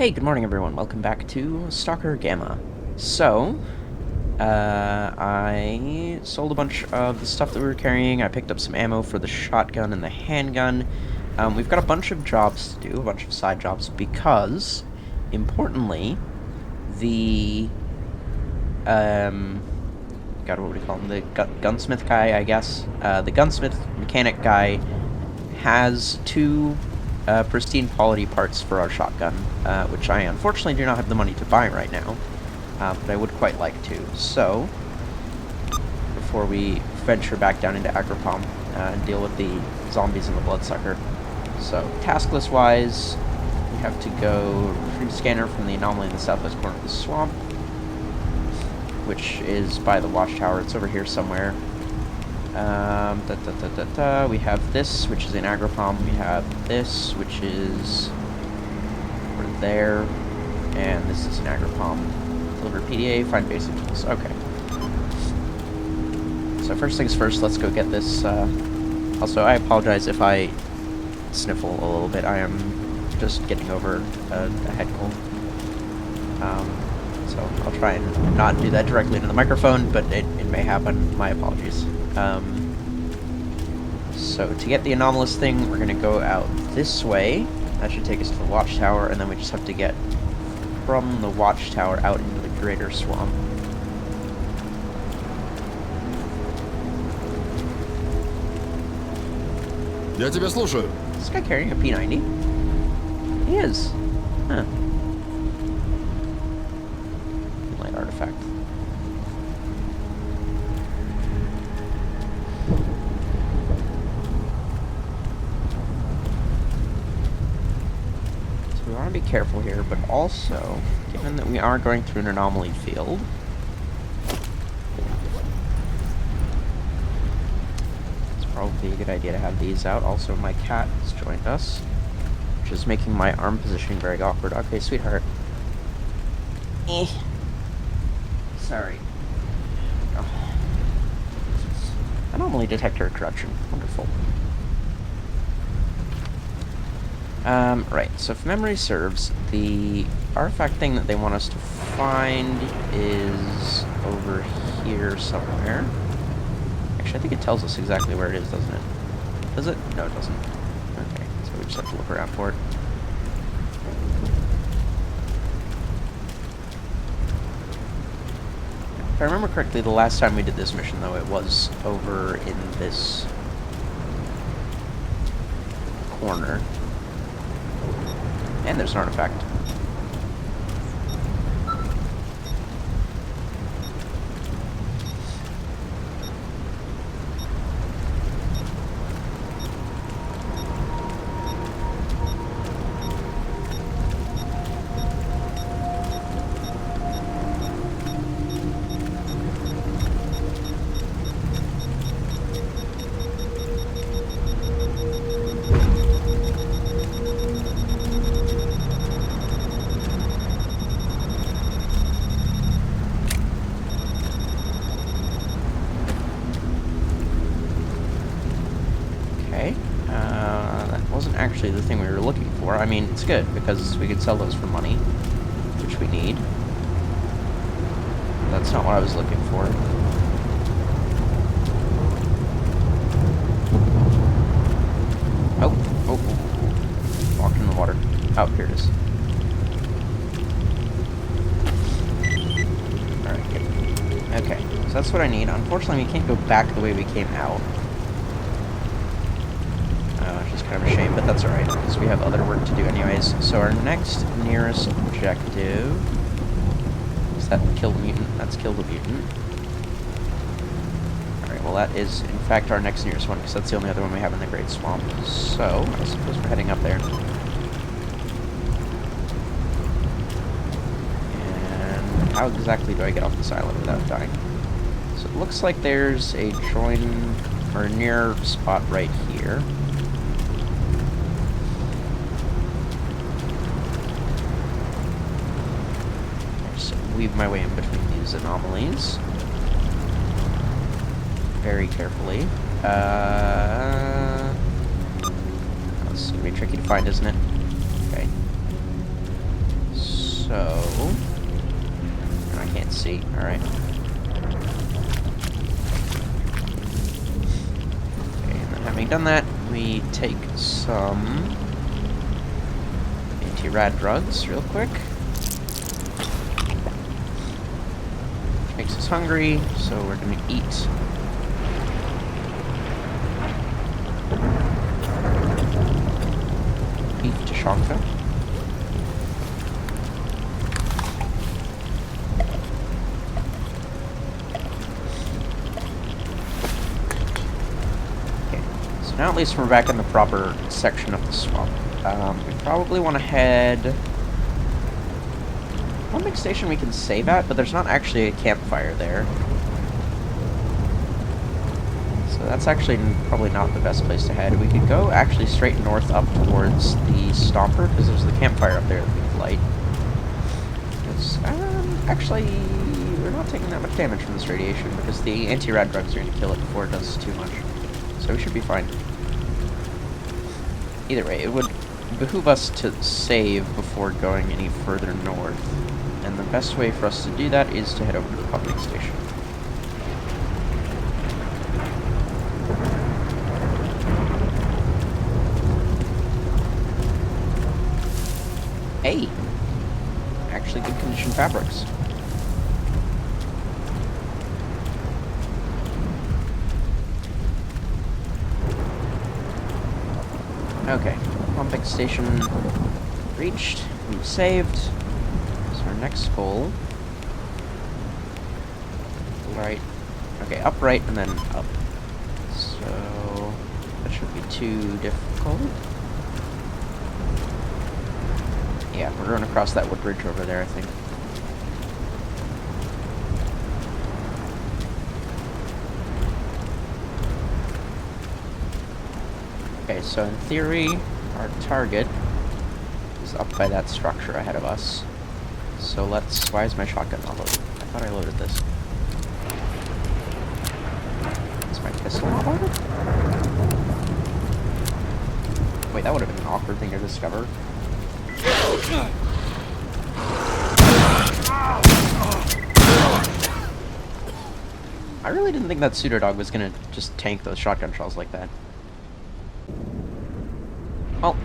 Hey, good morning everyone. Welcome back to Stalker Gamma. So, I sold a bunch of the stuff that we were carrying. I picked up some ammo for the shotgun and the handgun. We've got a bunch of jobs to do, a bunch of side jobs, because, importantly, the, God, what would we call him? The gunsmith guy, I guess. The gunsmith mechanic guy has two pristine quality parts for our shotgun, which I unfortunately do not have the money to buy right now, but I would quite like to. So, before we venture back down into Agropom and deal with the zombies and the bloodsucker. So, task list wise, we have to go retrieve scanner from the anomaly in the southwest corner of the swamp, which is by the watchtower. It's over here somewhere. We have this, which is in Agropom. We have this, which is over there, and this is in Agropom. Deliver PDA, find basic tools. Okay. So first things first, let's go get this. Also, I apologize if I sniffle a little bit. I am just getting over a head cold. So I'll try and not do that directly into the microphone, but it may happen. My apologies. So to get the anomalous thing, we're going to go out this way. That should take us to the watchtower, and then we just have to get from the watchtower out into the greater swamp. Я тебя слушаю. Is this guy carrying a P90? He is. Huh. Light artifact. We want to be careful here, but also, given that we are going through an anomaly field, it's probably a good idea to have these out. Also, my cat has joined us, which is making my arm positioning very awkward. Okay, sweetheart. Sorry. Oh. Anomaly detector corruption. Wonderful. Right, so if memory serves, the artifact thing that they want us to find is over here somewhere. Actually, I think it tells us exactly where it is, doesn't it? Does it? No, it doesn't. Okay, so we just have to look around for it. If I remember correctly, the last time we did this mission, though, it was over in this corner. And there's an artifact. Actually the thing we were looking for. I mean, it's good because we could sell those for money, which we need. That's not what I was looking for. Oh. Walked in the water. Oh, here it is. Alright, good. Okay, so that's what I need. Unfortunately, we can't go back the way we came out. Which is kind of a shame, but that's alright, because we have other work to do anyways. So our next nearest objective is that kill the mutant. That's kill the mutant. Alright, well that is in fact our next nearest one, because that's the only other one we have in the Great Swamp. So, I suppose we're heading up there. And how exactly do I get off this island without dying? So it looks like there's a join, or near spot right here. Weave my way in between these anomalies very carefully. This is gonna be tricky to find, isn't it? Okay. So... I can't see. Alright. Okay, and then having done that, we take some anti-rad drugs real quick. Which makes us hungry, so we're gonna eat. Beef Tashanka. Now at least we're back in the proper section of the swamp. We probably want to head... One big station we can save at, but there's not actually a campfire there. So that's actually probably not the best place to head. We could go actually straight north up towards the Stalker, because there's the campfire up there that we can light. Because, actually, we're not taking that much damage from this radiation, because the anti-rad drugs are going to kill it before it does too much. So we should be fine. Either way, it would behoove us to save before going any further north. And the best way for us to do that is to head over to the pumping station. Hey! Actually good condition fabrics. Okay, pumping station reached, we've saved. So our next goal... Right. Okay, upright and then up. So... that shouldn't be too difficult. Yeah, we're going across that wood bridge over there, I think. Okay, so in theory, our target is up by that structure ahead of us. So let's... Why is my shotgun not loaded? I thought I loaded this. Is my pistol not loaded? Wait, that would have been an awkward thing to discover. I really didn't think that pseudo-dog was gonna just tank those shotgun shells like that. Well,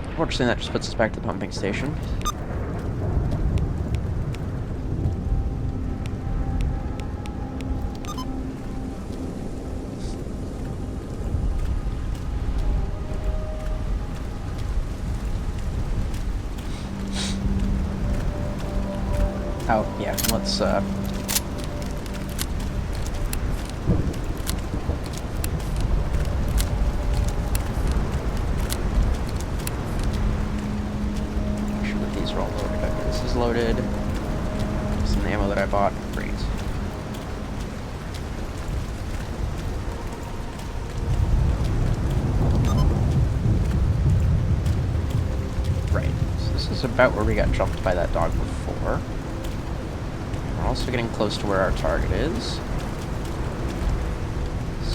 unfortunately that just puts us back to the pumping station. Oh, yeah, let's, loaded. Some of the ammo that I bought. Great. Right. So this is about where we got jumped by that dog before. We're also getting close to where our target is.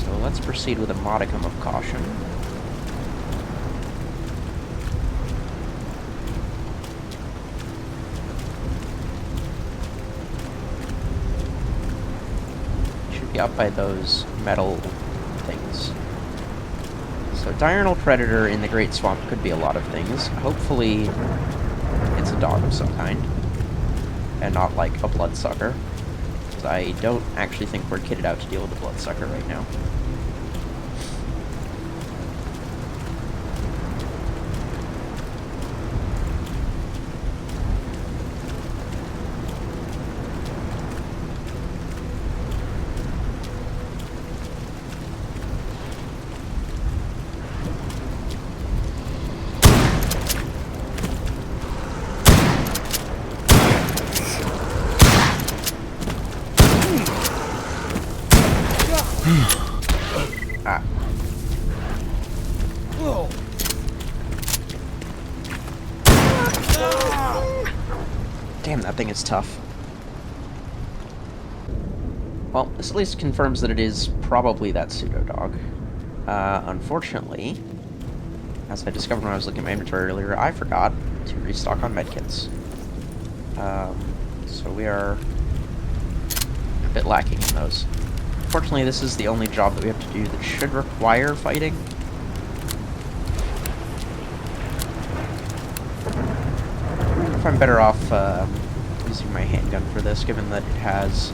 So let's proceed with a modicum of caution. Up by those metal things. So diurnal predator in the Great Swamp could be a lot of things. Hopefully it's a dog of some kind and not like a bloodsucker, because I don't actually think we're kitted out to deal with a bloodsucker right now. Ah. Damn, that thing is tough. Well, this at least confirms that it is probably that pseudo-dog. Unfortunately, as I discovered when I was looking at my inventory earlier, I forgot to restock on medkits. So we are a bit lacking in those. Fortunately, this is the only job that we have to do that should require fighting. I wonder if I'm better off using my handgun for this, given that it has...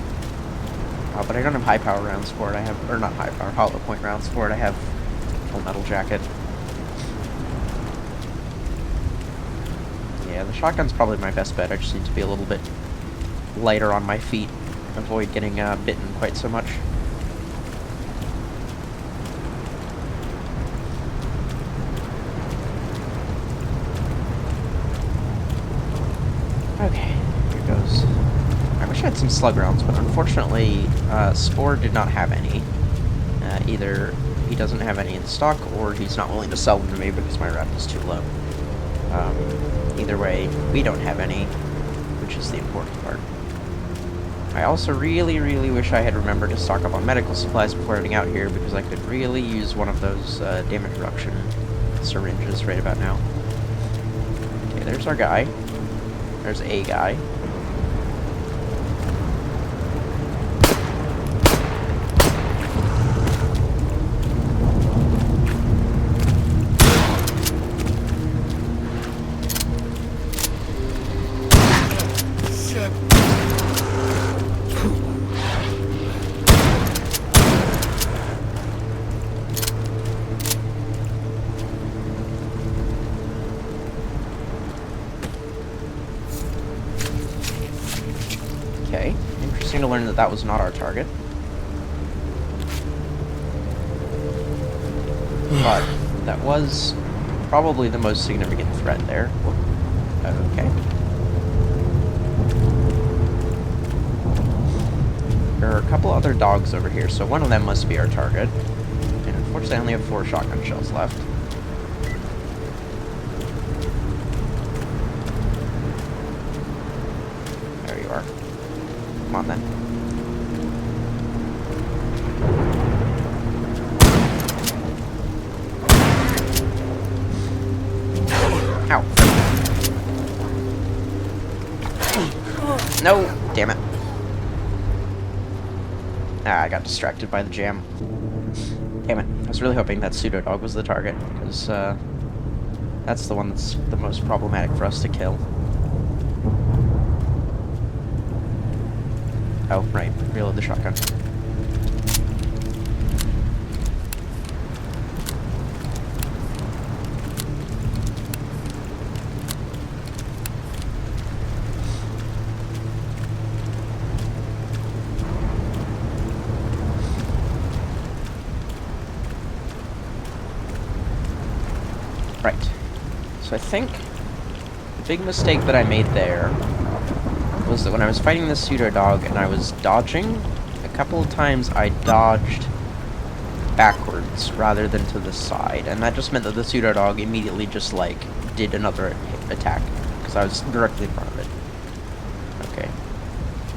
but I don't have high power rounds for it. I have... or not high power, hollow point rounds for it. I have full metal jacket. Yeah, the shotgun's probably my best bet. I just need to be a little bit lighter on my feet. Avoid getting bitten quite so much. Okay, here goes. I wish I had some slug rounds, but unfortunately, Spore did not have any. Either he doesn't have any in stock, or he's not willing to sell them to me because my rep is too low. Either way, we don't have any, which is the important part. I also really, really wish I had remembered to stock up on medical supplies before heading out here, because I could really use one of those damage reduction syringes right about now. Okay, there's our guy. There's a guy. Okay, interesting to learn that that was not our target. But that was probably the most significant threat there. Okay. There are a couple other dogs over here, so one of them must be our target. And unfortunately, I only have 4 shotgun shells left. There you are. Come on, then. Ow. No! Damn it. Ah, I got distracted by the jam. Damn it. I was really hoping that pseudo dog was the target, because that's the one that's the most problematic for us to kill. Oh, right. Reload the shotgun. Right. So I think the big mistake that I made there was that when I was fighting this pseudo dog and I was dodging, a couple of times I dodged backwards rather than to the side, and that just meant that the pseudo dog immediately just like did another attack because I was directly in front of it. Okay,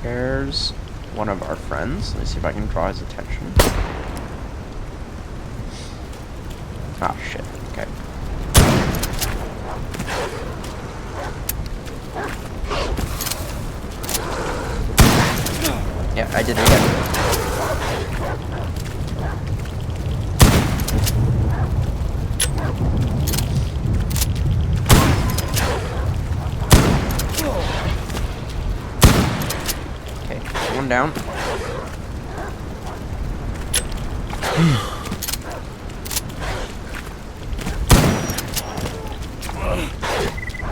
there's one of our friends. Let me see if I can draw his attention. Ah, shit. Okay. Yeah, I did it again. Okay, one down.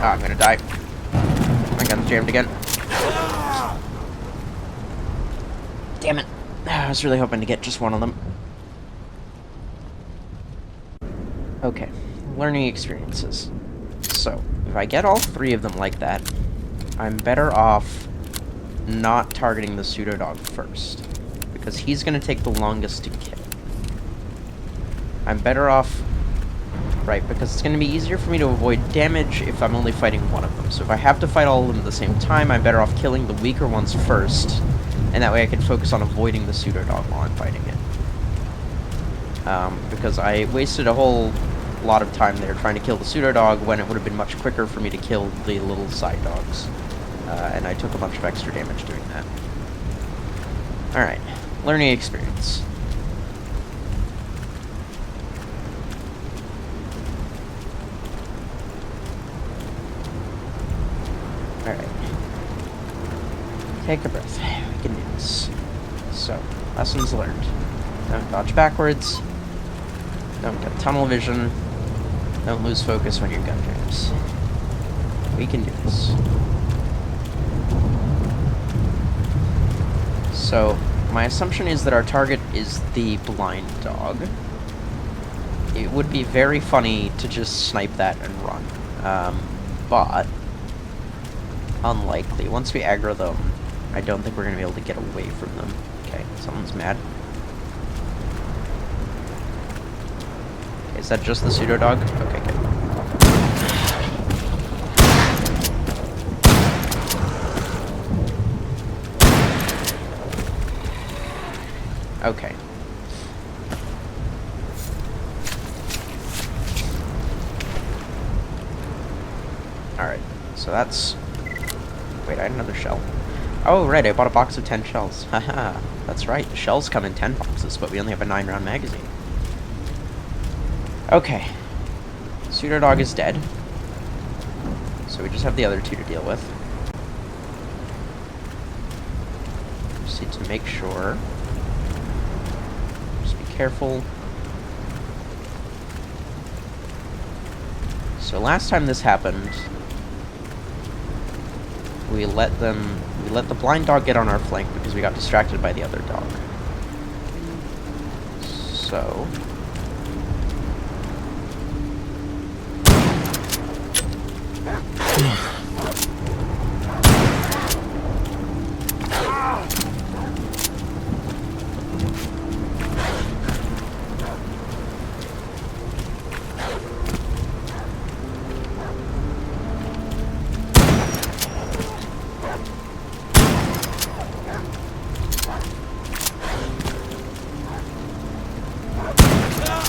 Ah, I'm gonna die. My gun's jammed again. Damn it. I was really hoping to get just one of them. Okay, learning experiences. So, if I get all 3 of them like that, I'm better off not targeting the pseudo dog first, because he's going to take the longest to kill. I'm better off... Right, because it's going to be easier for me to avoid damage if I'm only fighting one of them. So if I have to fight all of them at the same time, I'm better off killing the weaker ones first, and that way I can focus on avoiding the pseudo dog while I'm fighting it. Because I wasted a whole lot of time there trying to kill the pseudo dog when it would have been much quicker for me to kill the little side dogs. and I took a bunch of extra damage doing that. Alright, learning experience. Alright. Take a breath. We can do this. So, lessons learned. Don't dodge backwards. Don't get tunnel vision. Don't lose focus when your gun jams. We can do this. So, my assumption is that our target is the blind dog. It would be very funny to just snipe that and run. But unlikely. Once we aggro them, I don't think we're going to be able to get away from them. Okay, someone's mad. Okay, is that just the pseudo dog? Okay, good. Okay. Alright, so that's... Wait, I had another shell. Oh, right, I bought a box of 10 shells. Haha, that's right, the shells come in 10 boxes, but we only have a 9-round magazine. Okay. Pseudo dog is dead. So we just have the other two to deal with. Just need to make sure. Just be careful. So last time this happened, we let the blind dog get on our flank because we got distracted by the other dog. So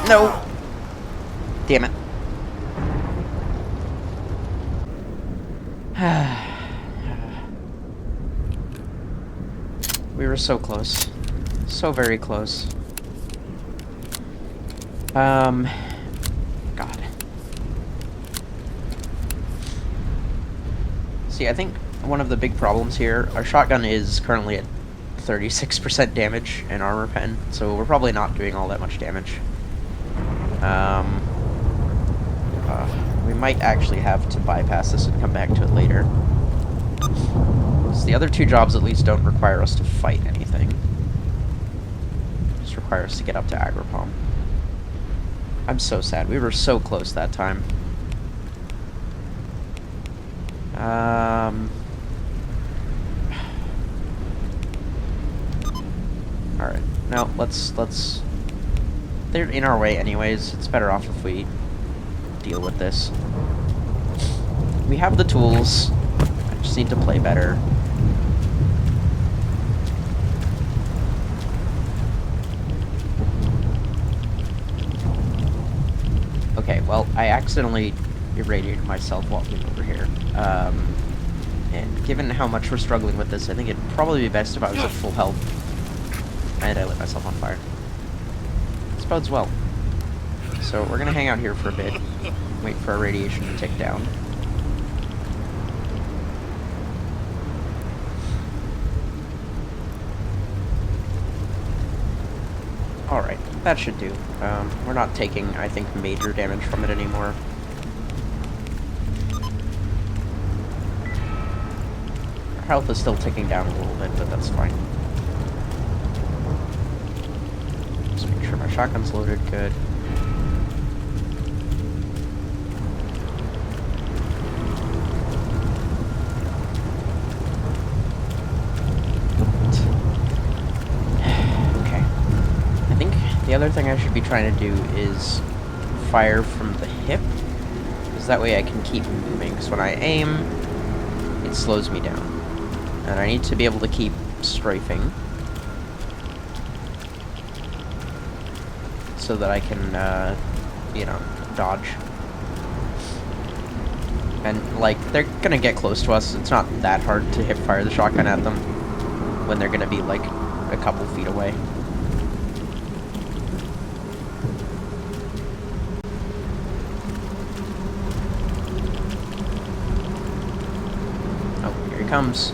no! Damn it. We were so close. So very close. God. See, I think one of the big problems here, our shotgun is currently at 36% damage and armor pen, so we're probably not doing all that much damage. We might actually have to bypass this and come back to it later. So the other two jobs at least don't require us to fight anything. Just require us to get up to Agropalm. I'm so sad. We were so close that time. Alright. No, let's... They're in our way anyways. It's better off if we deal with this. We have the tools. I just need to play better. Okay, well, I accidentally irradiated myself walking over here. And given how much we're struggling with this, I think it'd probably be best if I was at full health. And I lit myself on fire. This bodes well. So we're gonna hang out here for a bit, wait for our radiation to tick down. Alright, that should do. We're not taking, I think, major damage from it anymore. Our health is still ticking down a little bit, but that's fine. Just make sure my shotgun's loaded good. The other thing I should be trying to do is fire from the hip, because that way I can keep moving, because when I aim, it slows me down. And I need to be able to keep strafing, so that I can, you know, dodge. And, like, they're gonna get close to us. It's not that hard to hip fire the shotgun at them when they're gonna be, like, a couple feet away. Oh, here he comes.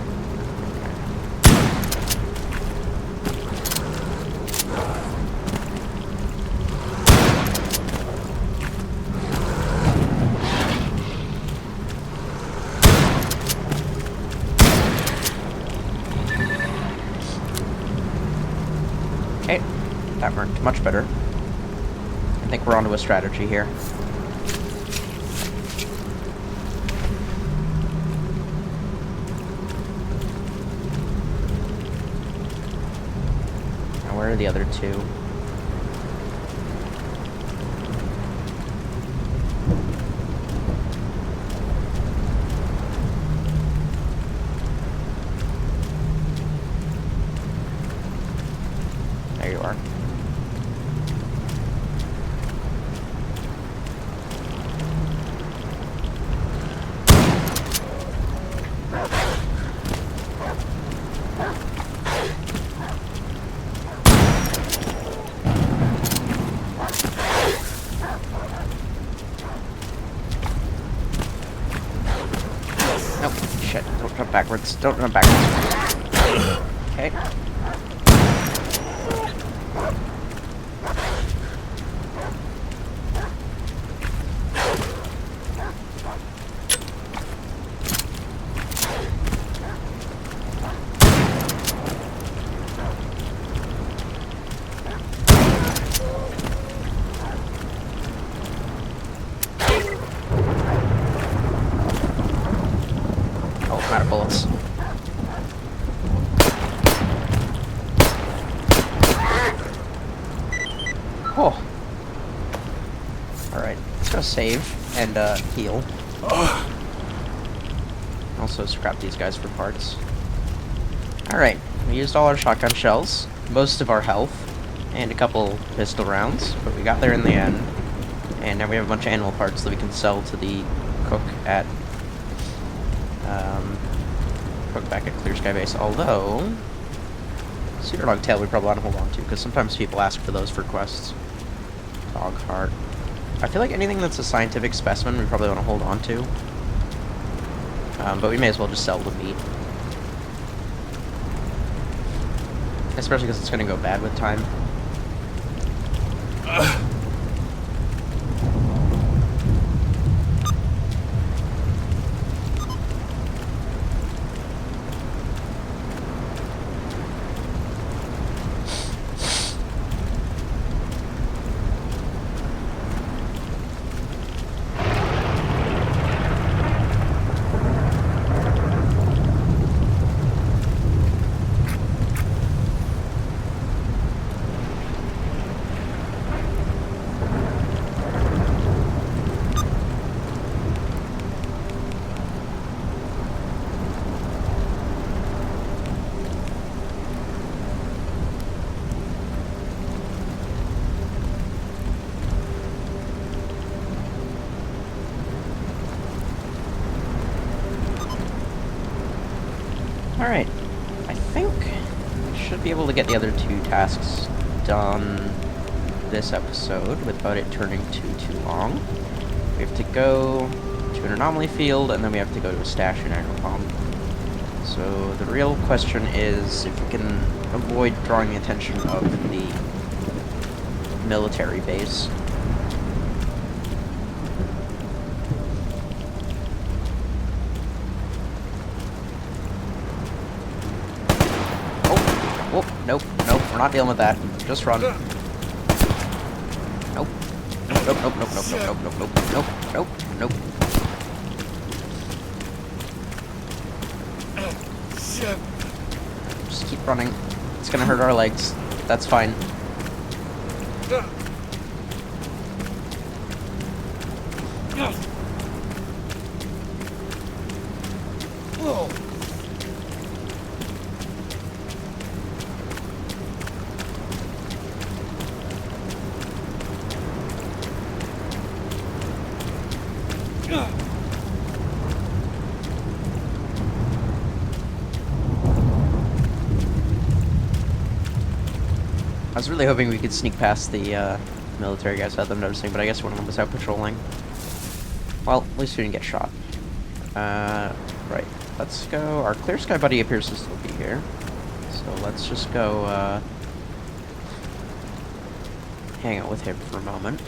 Okay, that worked much better. I think we're onto a strategy here. Now, where are the other two? There you are. Nope, shit. Don't jump backwards. Don't jump backwards. Okay. Oh, I'm out of bullets. Oh. Alright, let's go save and heal. Also scrap these guys for parts. Alright, we used all our shotgun shells, most of our health, and a couple pistol rounds, but we got there in the end. And now we have a bunch of animal parts that we can sell to the cook at cook back at Clear Sky Base, although Cedar Dog Tail we probably want to hold on to, because sometimes people ask for those for quests. Dog Heart. I feel like anything that's a scientific specimen we probably want to hold on to. But we may as well just sell the meat. Especially because it's going to go bad with time. Alright, I think we should be able to get the other two tasks done this episode without it turning too long. We have to go to an anomaly field, and then we have to go to a stash in Iron Palm. So the real question is if we can avoid drawing the attention of the military base. Oh, nope, we're not dealing with that. Just run. Nope. Nope, nope, nope, nope, nope, nope, nope, nope, nope, nope, nope. Just keep running. It's gonna hurt our legs. That's fine. I was really hoping we could sneak past the military guys without them noticing, but I guess one of them was out patrolling. Well, at least we didn't get shot. Right. Let's go. Our clear sky buddy appears to still be here. So let's just go, hang out with him for a moment.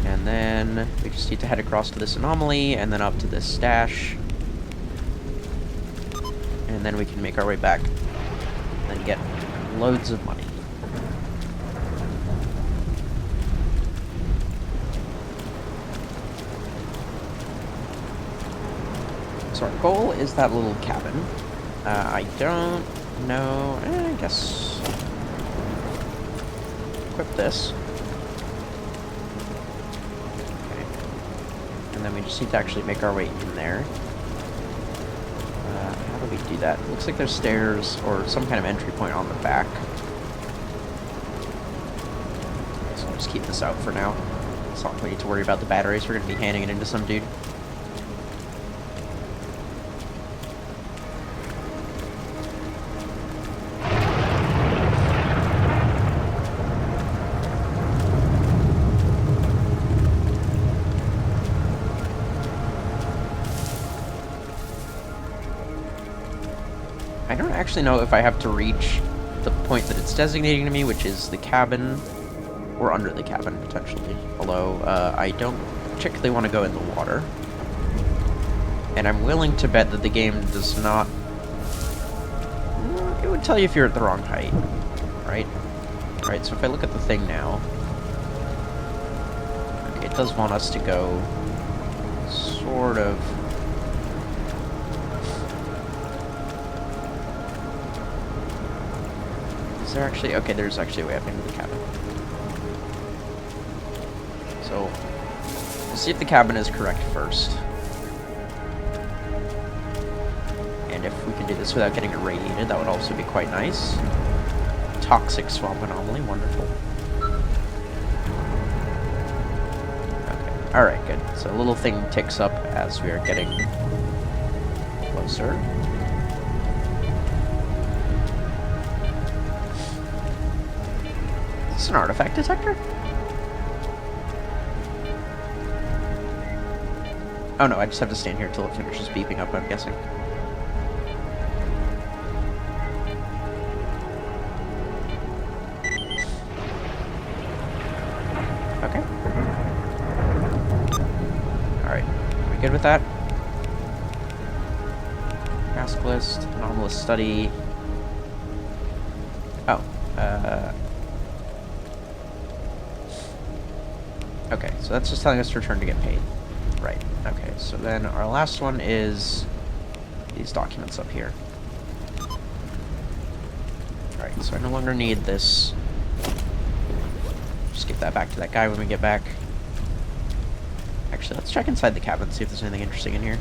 And then we just need to head across to this anomaly, and then up to this stash. And then we can make our way back. And then get loads of money. So our goal is that little cabin. I don't know... I guess... equip this. Okay. And then we just need to actually make our way in there. How do we do that? It looks like there's stairs or some kind of entry point on the back. So I'll just keep this out for now. It's not like we need to worry about the batteries. We're going to be handing it into some dude. I don't actually know if I have to reach the point that it's designating to me, which is the cabin, or under the cabin, potentially. Although, I don't particularly want to go in the water. And I'm willing to bet that the game does not... It would tell you if you're at the wrong height, right? Right, so if I look at the thing now... Okay, it does want us to go... sort of... Is there actually... Okay, there's actually a way up into the cabin. So, we'll see if the cabin is correct first. And if we can do this without getting irradiated, that would also be quite nice. Toxic swamp anomaly, wonderful. Okay, alright, good. So a little thing ticks up as we are getting closer. Is this an artifact detector? Oh no, I just have to stand here until it finishes beeping up, I'm guessing. Okay. Alright, are we good with that? Task list, anomalous study. Oh, okay, so that's just telling us to return to get paid. Right, okay, so then our last one is these documents up here. Alright, so I no longer need this. Just give that back to that guy when we get back. Actually, let's check inside the cabin, see if there's anything interesting in here.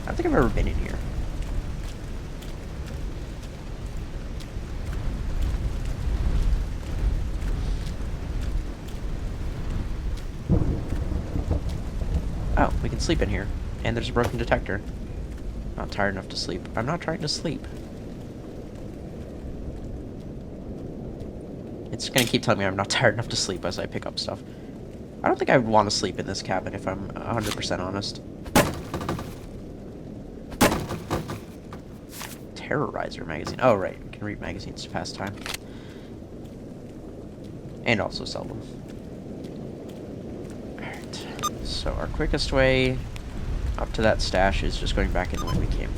I don't think I've ever been in here. Oh, we can sleep in here. And there's a broken detector. Not tired enough to sleep. I'm not trying to sleep. It's gonna keep telling me I'm not tired enough to sleep as I pick up stuff. I don't think I would want to sleep in this cabin if I'm 100% honest. Terrorizer magazine. Oh, right. We can read magazines to pass time. And also sell them. Alright. So our quickest way up to that stash is just going back in the way we came.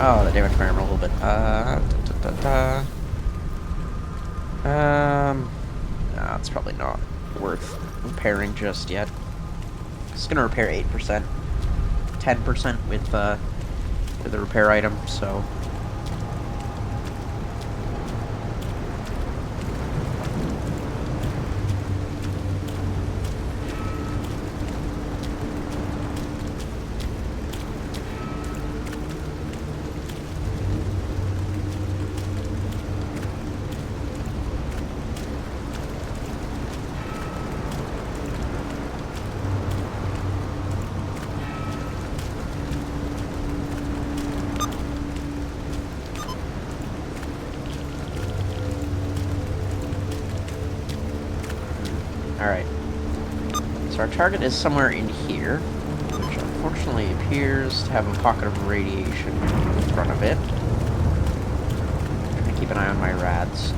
Oh, that damaged my armor a little bit. Nah, it's probably not worth repairing just yet. It's gonna repair 8%, 10% with the repair item, so. Alright. So our target is somewhere in here, which unfortunately appears to have a pocket of radiation in front of it. I'm gonna keep an eye on my rads.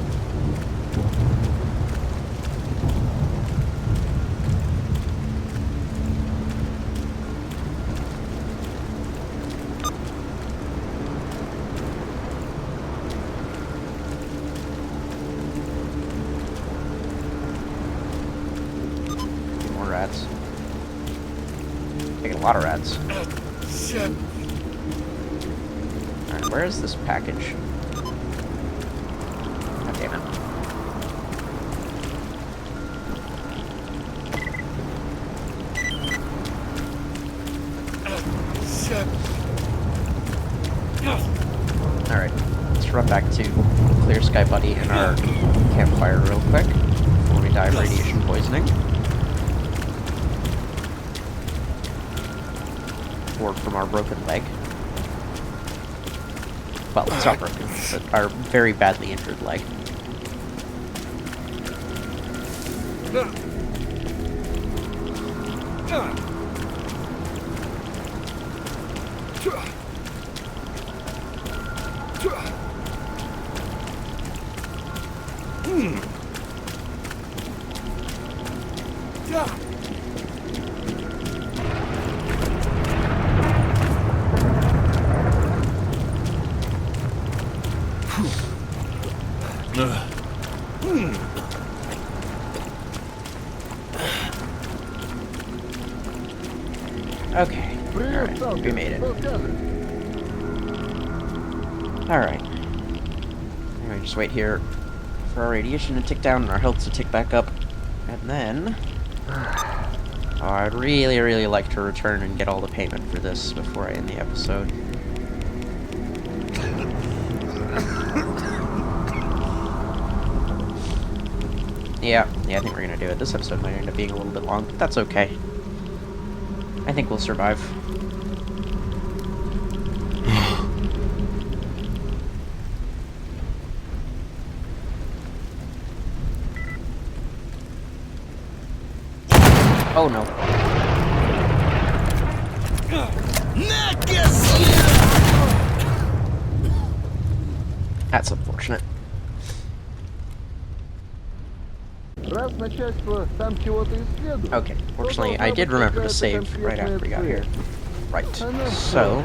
Rats. Taking a lot of rats. Shit. Alright, where is this package? God damn it. Shit. Alright, let's run back to Clear Sky Buddy and our campfire real quick before we die of radiation poisoning. Or from our broken leg. Well, it's not broken, but our very badly injured leg. Okay, alright, we made it. Alright. Anyway, just wait here for our radiation to tick down and our health to tick back up. And then... Oh, I'd really, really like to return and get all the payment for this before I end the episode. Yeah, I think we're gonna do it. This episode might end up being a little bit long, but that's okay. I think we'll survive. Oh no. That's unfortunate. Okay, fortunately, I did remember to save right after we got here. Right, so...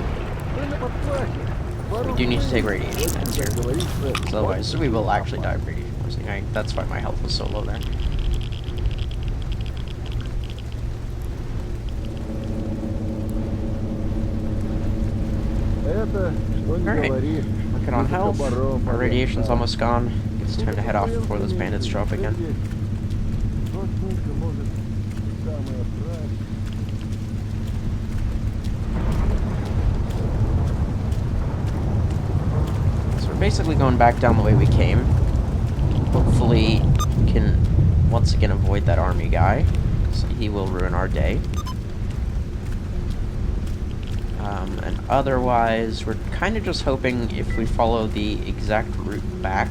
we do need to take radiation meds here. Because otherwise, we will actually die of radiation poisoning. That's why my health was so low there. Alright, working on health. Our radiation's almost gone. It's time to head off before those bandits show up again. So we're basically going back down the way we came. Hopefully can once again avoid that army guy, so he will ruin our day. And otherwise, we're kind of just hoping if we follow the exact route back,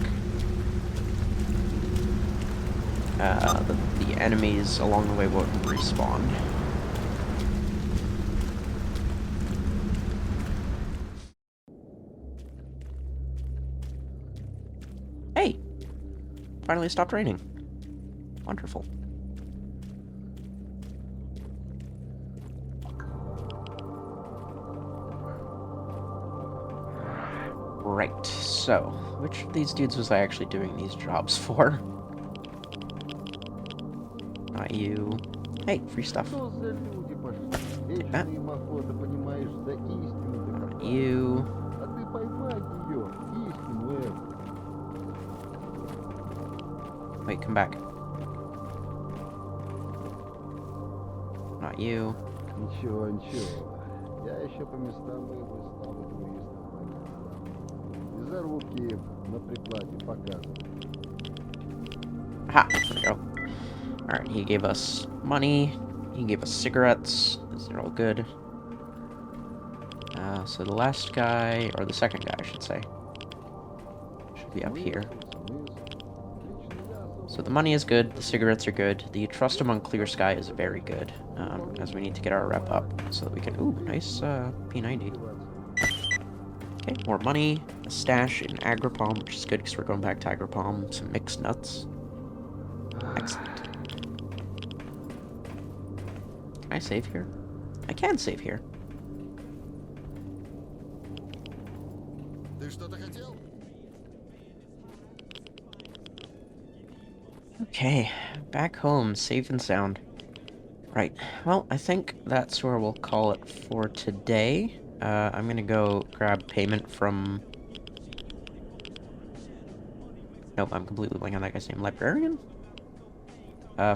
the enemies along the way won't respawn. Hey! Finally stopped raining. Wonderful. Right, so, which of these dudes was I actually doing these jobs for? Not you. Hey, free stuff. Take that. Not you. Wait, come back. Not you. Ничего, ничего. Я еще по местам выйду, стану туристом. И за руки на прикладе показываю. Ha! There we go. Alright, he gave us money. He gave us cigarettes. These are all good. So the last guy, or the second guy, I should say, should be up here. So the money is good, the cigarettes are good, the trust among Clear Sky is very good, as we need to get our rep up so that we can... Ooh, nice P90. Okay, more money, a stash in Agripalm, which is good because we're going back to Agripalm, some mixed nuts. Excellent. Can I save here? I can save here. Ты что-то хотел? Okay, back home, safe and sound. Right, well, I think that's where we'll call it for today. I'm gonna go grab payment from... Nope, I'm completely blanking on that guy's name. Librarian?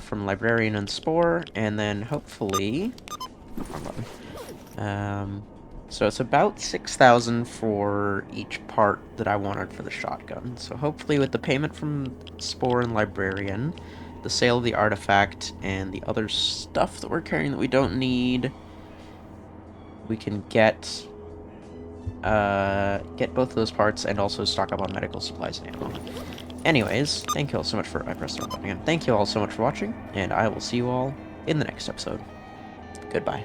From Librarian and Spore, and then hopefully... Wrong button. So it's about 6,000 for each part that I wanted for the shotgun. So hopefully with the payment from Spore and Librarian, the sale of the artifact, and the other stuff that we're carrying that we don't need, we can get both of those parts and also stock up on medical supplies and ammo. Anyways, thank you all so much for... I pressed the wrong button again. Thank you all so much for watching, and I will see you all in the next episode. Goodbye.